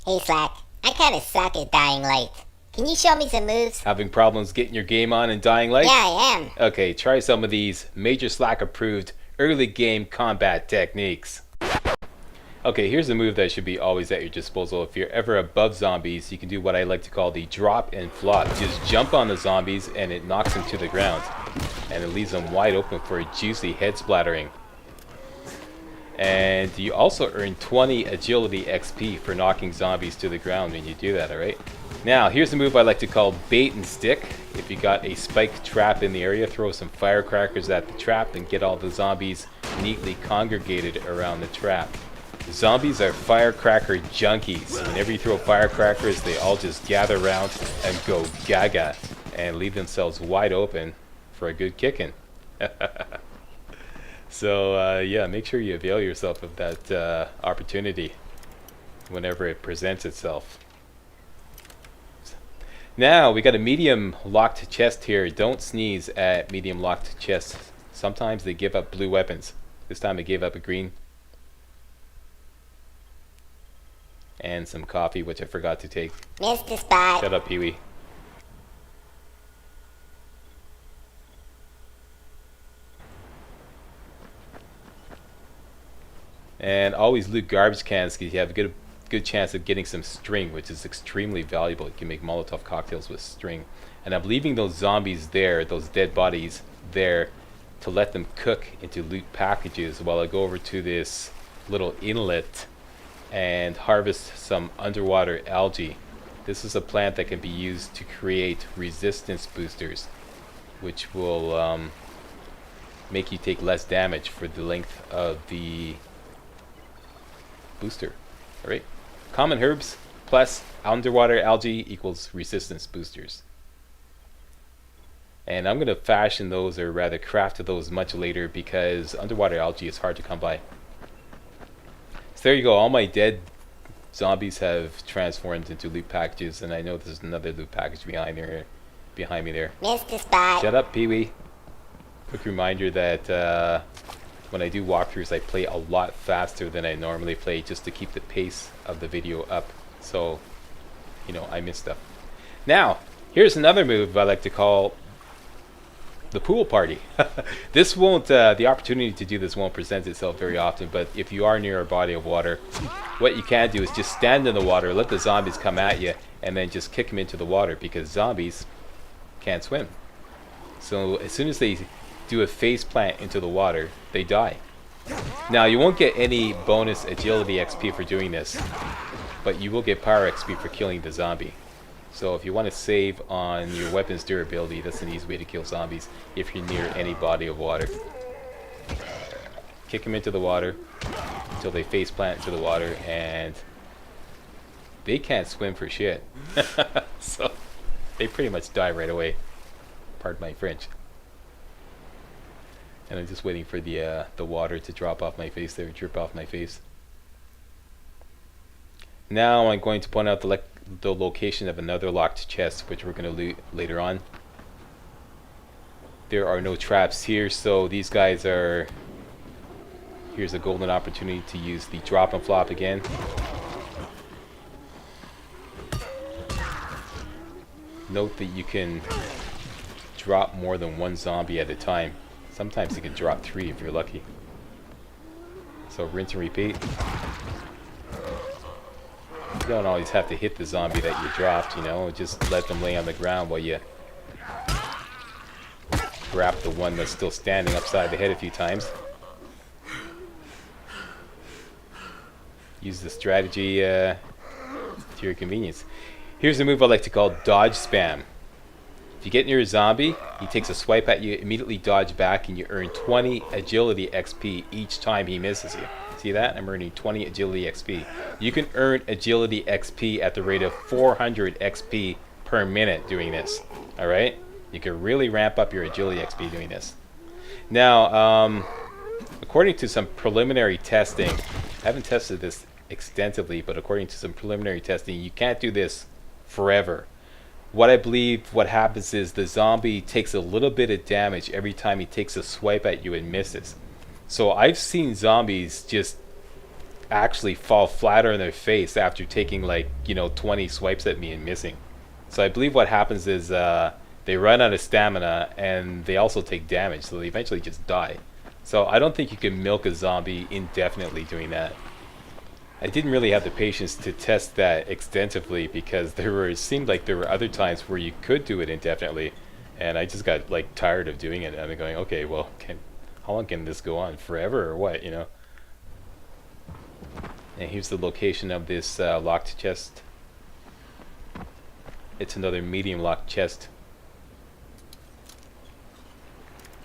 Hey Slack, I kinda suck at Dying Light. Can you show me some moves? Having problems getting your game on in Dying Light? Yeah, I am. Okay, try some of these MajorSlack approved early game combat techniques. Okay, here's a move that should be always at your disposal. If you're ever above zombies, you can do what I like to call the drop and flop. Just jump on the zombies and it knocks them to the ground. And it leaves them wide open for a juicy head splattering. And you also earn 20 agility XP for knocking zombies to the ground when you do that, alright? Now, here's a move I like to call bait and stick. If you got a spiked trap in the area, throw some firecrackers at the trap and get all the zombies neatly congregated around the trap. Zombies are firecracker junkies. Whenever you throw firecrackers, they all just gather around and go gaga and leave themselves wide open for a good kicking. So yeah, make sure you avail yourself of that opportunity whenever it presents itself. Now we got a medium locked chest here. Don't sneeze at medium locked chests. Sometimes they give up blue weapons. This time it gave up a green. And some coffee, which I forgot to take. Missed the spot. Shut up, Pee-wee. And always loot garbage cans because you have a good chance of getting some string, which is extremely valuable. You can make Molotov cocktails with string. And I'm leaving those zombies there, those dead bodies there, to let them cook into loot packages while I go over to this little inlet and harvest some underwater algae. This is a plant that can be used to create resistance boosters, which will make you take less damage for the length of the booster. Alright, common herbs plus underwater algae equals resistance boosters. And I'm going to fashion those, or rather craft those, much later because underwater algae is hard to come by. So there you go, all my dead zombies have transformed into loot packages, and I know there's another loot package behind me there. Missed the spot. Shut up, Pee-wee. Quick reminder that when I do walkthroughs, I play a lot faster than I normally play just to keep the pace of the video up. So, you know, I miss stuff. Now, here's another move I like to call the pool party. This won't, the opportunity to do this won't present itself very often, but if you are near a body of water, what you can do is just stand in the water, let the zombies come at you, and then just kick them into the water because zombies can't swim. So as soon as they do a face plant into the water, they die. Now you won't get any bonus agility XP for doing this, but you will get power XP for killing the zombie. So if you want to save on your weapon's durability, that's an easy way to kill zombies if you're near any body of water. Kick them into the water until they face plant into the water, and they can't swim for shit. So they pretty much die right away. Pardon my French. And I'm just waiting for the water to drop off my face there, drip off my face. Now I'm going to point out the location of another locked chest, which we're going to loot later on. There are no traps here, so these guys are... Here's a golden opportunity to use the drop and flop again. Note that you can drop more than one zombie at a time. Sometimes you can drop 3 if you're lucky. So rinse and repeat. You don't always have to hit the zombie that you dropped, you know, just let them lay on the ground while you grab the one that's still standing upside the head a few times. Use the strategy to your convenience. Here's a move I like to call dodge spam. If you get near a zombie, he takes a swipe at you, immediately dodge back, and you earn 20 agility XP each time he misses you. See that? I'm earning 20 agility XP. You can earn agility XP at the rate of 400 XP per minute doing this. Alright? You can really ramp up your agility XP doing this. Now, according to some preliminary testing, I haven't tested this extensively, but according to some preliminary testing, you can't do this forever. What I believe what happens is the zombie takes a little bit of damage every time he takes a swipe at you and misses. So I've seen zombies just actually fall flatter on their face after taking like, you know, 20 swipes at me and missing. So I believe what happens is they run out of stamina and they also take damage, so they eventually just die. So I don't think you can milk a zombie indefinitely doing that. I didn't really have the patience to test that extensively because it seemed like there were other times where you could do it indefinitely, and I just got like tired of doing it. And I'm going, okay, well, how long can this go on? Forever or what, you know? And here's the location of this locked chest. It's another medium locked chest.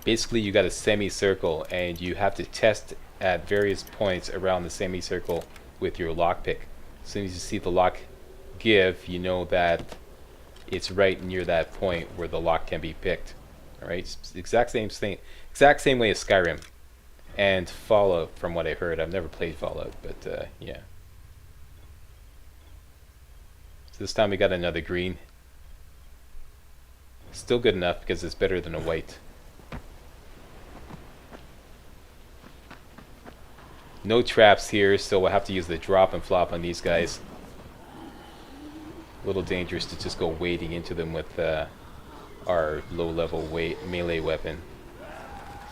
Basically, you got a semicircle, and you have to test at various points around the semicircle with your lockpick. As soon as you see the lock give, you know that it's right near that point where the lock can be picked. All right, it's the exact same thing, exact same way as Skyrim and Fallout, from what I heard. I've never played Fallout, but yeah. So this time we got another green. Still good enough because it's better than a white. No traps here, so we'll have to use the drop and flop on these guys. A little dangerous to just go wading into them with our low-level melee weapon.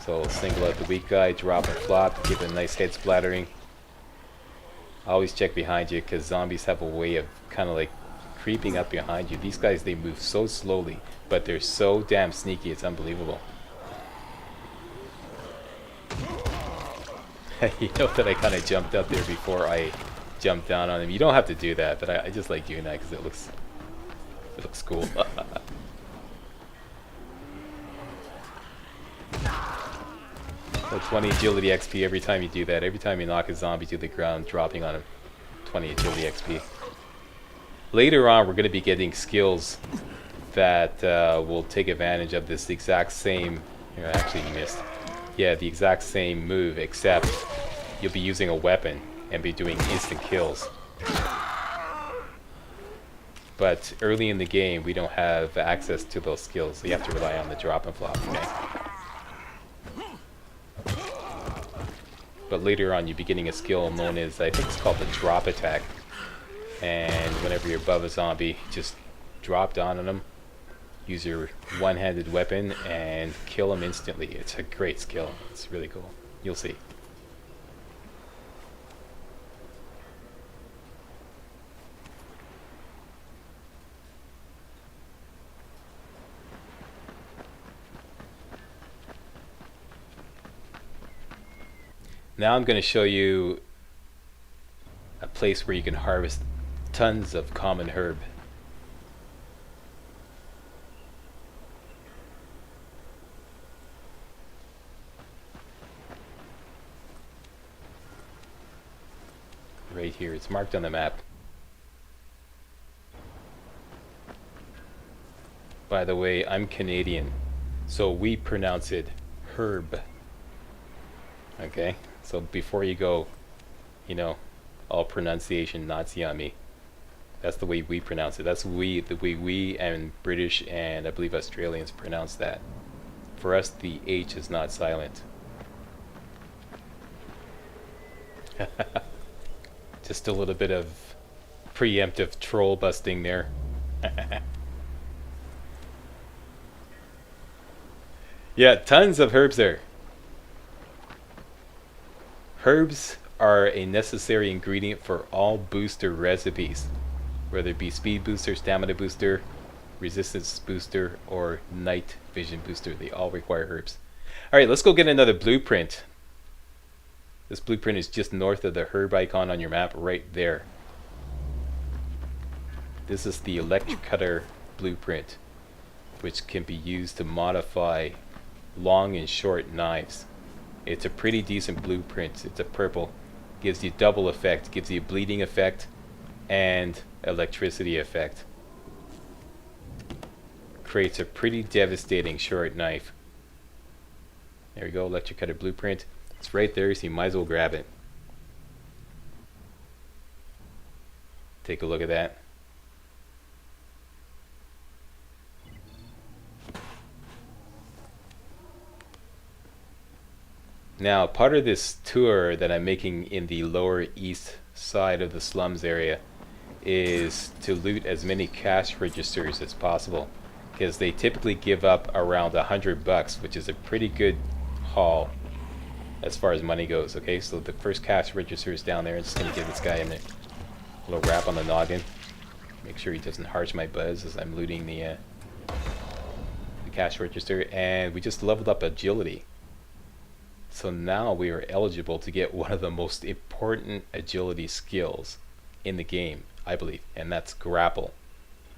So single out the weak guy, drop and flop, give it a nice head splattering. Always check behind you because zombies have a way of kind of like creeping up behind you. These guys, they move so slowly, but they're so damn sneaky, it's unbelievable. You know that I kind of jumped up there before I jumped down on him. You don't have to do that, but I just like doing that because it looks cool. So 20 agility XP every time you do that. Every time you knock a zombie to the ground, dropping on him. 20 agility XP. Later on, we're going to be getting skills that will take advantage of this exact same... Here, I actually missed. Yeah, the exact same move, except you'll be using a weapon and be doing instant kills. But early in the game, we don't have access to those skills, so you have to rely on the drop and flop, okay? But later on, you'll be getting a skill known as, I think it's called the drop attack. And whenever you're above a zombie, just drop down on them. Use your one-handed weapon and kill him instantly. It's a great skill. It's really cool. You'll see. Now I'm going to show you a place where you can harvest tons of common herb. Right here, it's marked on the map. By the way, I'm Canadian, so we pronounce it herb. Okay, so before you go, you know, all pronunciation Nazi on me, that's the way we pronounce it. That's the way we and British and I believe Australians pronounce that. For us, the H is not silent. Just a little bit of preemptive troll busting there. Yeah, tons of herbs there. Herbs are a necessary ingredient for all booster recipes, whether it be speed booster, stamina booster, resistance booster, or night vision booster. They all require herbs. Alright, let's go get another blueprint. This blueprint is just north of the herb icon on your map, right there. This is the Electricutter blueprint, which can be used to modify long and short knives. It's a pretty decent blueprint. It's a purple. Gives you double effect, gives you bleeding effect, and electricity effect. Creates a pretty devastating short knife. There we go, Electricutter blueprint. It's right there, so you might as well grab it. Take a look at that. Now, part of this tour that I'm making in the lower east side of the slums area is to loot as many cash registers as possible, because they typically give up around $100, which is a pretty good haul as far as money goes. Okay, so the first cash register is down there. I'm just gonna give this guy a little rap on the noggin. Make sure he doesn't harsh my buzz as I'm looting the cash register. And we just leveled up agility. So now we are eligible to get one of the most important agility skills in the game, I believe, and that's grapple.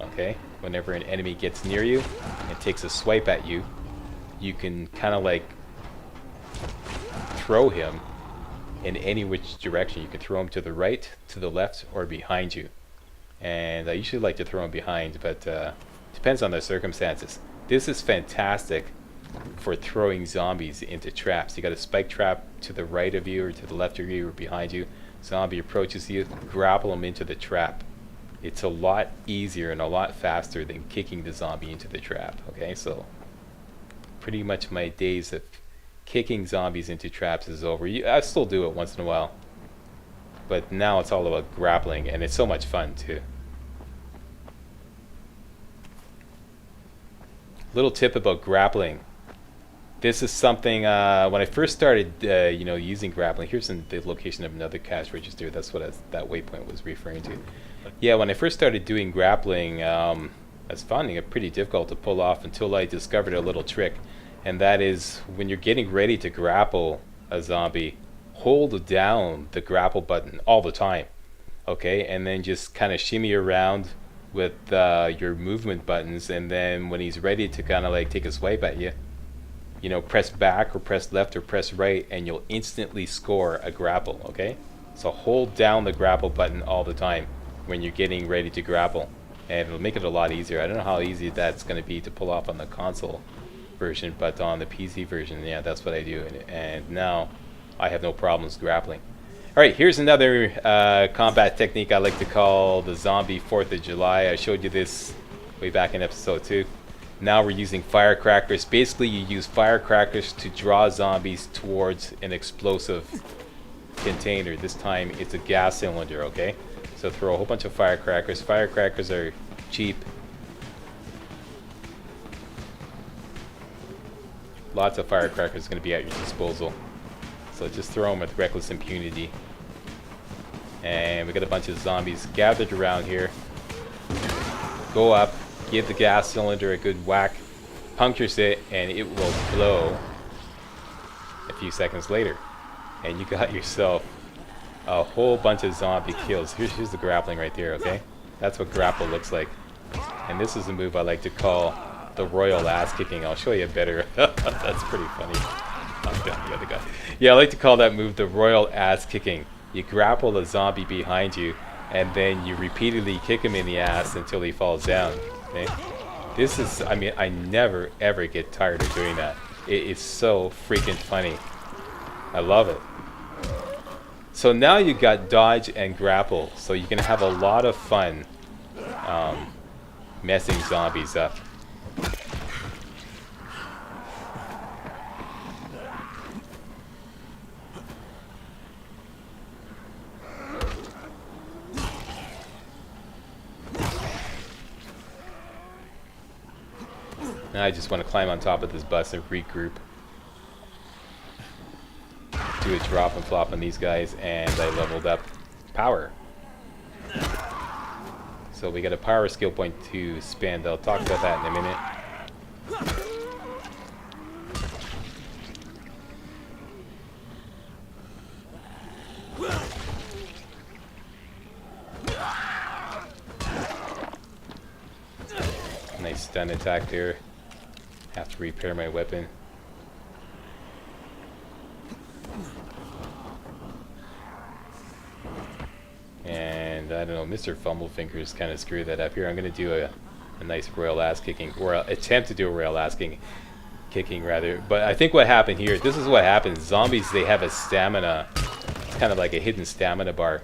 Okay, whenever an enemy gets near you and takes a swipe at you, you can kind of like throw him in any which direction. You can throw him to the right, to the left, or behind you. And I usually like to throw him behind, but depends on the circumstances. This is fantastic for throwing zombies into traps. You got a spike trap to the right of you, or to the left of you, or behind you. Zombie approaches you, grapple him into the trap. It's a lot easier and a lot faster than kicking the zombie into the trap. Okay, so pretty much my days of kicking zombies into traps is over. I still do it once in a while, but now it's all about grappling, and it's so much fun too. Little tip about grappling. This is something when I first started using grappling. Here's the location of another cash register. That's what that waypoint was referring to. Yeah, when I first started doing grappling, I was finding it pretty difficult to pull off until I discovered a little trick. And that is, when you're getting ready to grapple a zombie, hold down the grapple button all the time. Okay, and then just kind of shimmy around with your movement buttons, and then when he's ready to kind of like take a swipe at you, press back or press left or press right, and you'll instantly score a grapple. Okay, so hold down the grapple button all the time when you're getting ready to grapple, and it'll make it a lot easier. I don't know how easy that's going to be to pull off on the console version, but on the PC version, yeah, that's what I do, and now I have no problems grappling. Alright, here's another combat technique I like to call the zombie 4th of July. I showed you this way back in episode 2. Now we're using firecrackers. Basically, you use firecrackers to draw zombies towards an explosive container. This time it's a gas cylinder. Okay, so throw a whole bunch of firecrackers. Firecrackers are cheap. Lots of firecrackers going to be at your disposal. So just throw them with reckless impunity. And we got a bunch of zombies gathered around here. Go up, give the gas cylinder a good whack, punctures it, and it will blow a few seconds later. And you got yourself a whole bunch of zombie kills. Here's the grappling right there, okay? That's what grapple looks like. And this is a move I like to call the royal ass kicking. I'll show you better. That's pretty funny. Oh, the other guy. Yeah, I like to call that move the royal ass kicking. You grapple a zombie behind you, and then you repeatedly kick him in the ass until he falls down. Okay? This is, I mean, I never ever get tired of doing that. It is so freaking funny. I love it. So now you got dodge and grapple, so you can have a lot of fun messing zombies up. Now I just want to climb on top of this bus and regroup. Do a drop and flop on these guys, and I leveled up power. So we got a power skill point to spend. I'll talk about that in a minute. Nice stun attack there. Have to repair my weapon. And I don't know, Mr. Fumblefingers kind of screwed that up here. I'm going to do a nice royal ass kicking, or attempt to do a royal ass kicking rather. But I think what happened here, this is what happens. Zombies, they have a stamina, kind of like a hidden stamina bar,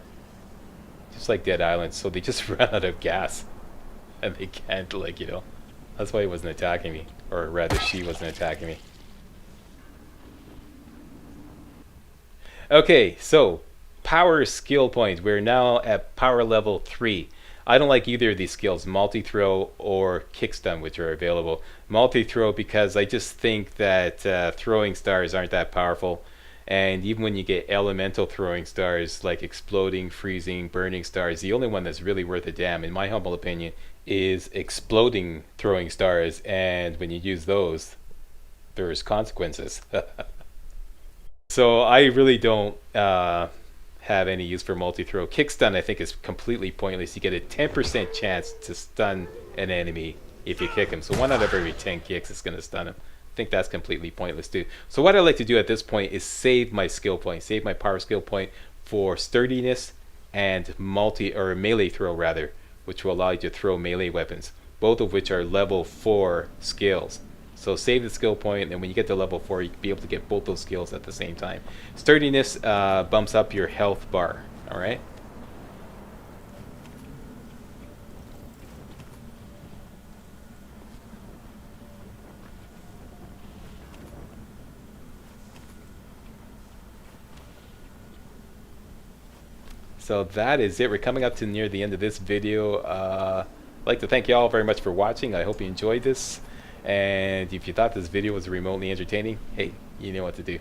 just like Dead Island. So they just run out of gas, and they can't, like, you know. That's why he wasn't attacking me, or rather she wasn't attacking me. Okay, so power skill points. We're now at power level 3. I don't like either of these skills, multi-throw or kickstun, which are available. Multi-throw because I just think that throwing stars aren't that powerful. And even when you get elemental throwing stars like exploding, freezing, burning stars, the only one that's really worth a damn, in my humble opinion, is exploding throwing stars. And when you use those, there's consequences. So I really don't have any use for multi-throw. Kickstun I think is completely pointless. You get a 10% chance to stun an enemy if you kick him. So 1 out of every 10 kicks is going to stun him. I think that's completely pointless too. So what I like to do at this point is save my skill point, save my power skill point for sturdiness and melee throw rather, which will allow you to throw melee weapons, both of which are level 4 skills. So save the skill point, and when you get to level 4, you can be able to get both those skills at the same time. Sturdiness bumps up your health bar, alright? So that is it. We're coming up to near the end of this video. I'd like to thank you all very much for watching. I hope you enjoyed this. And if you thought this video was remotely entertaining, hey, you know what to do.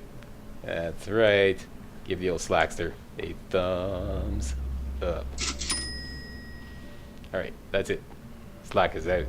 That's right. Give the old Slackster a thumbs up. Alright, that's it. Slack is out.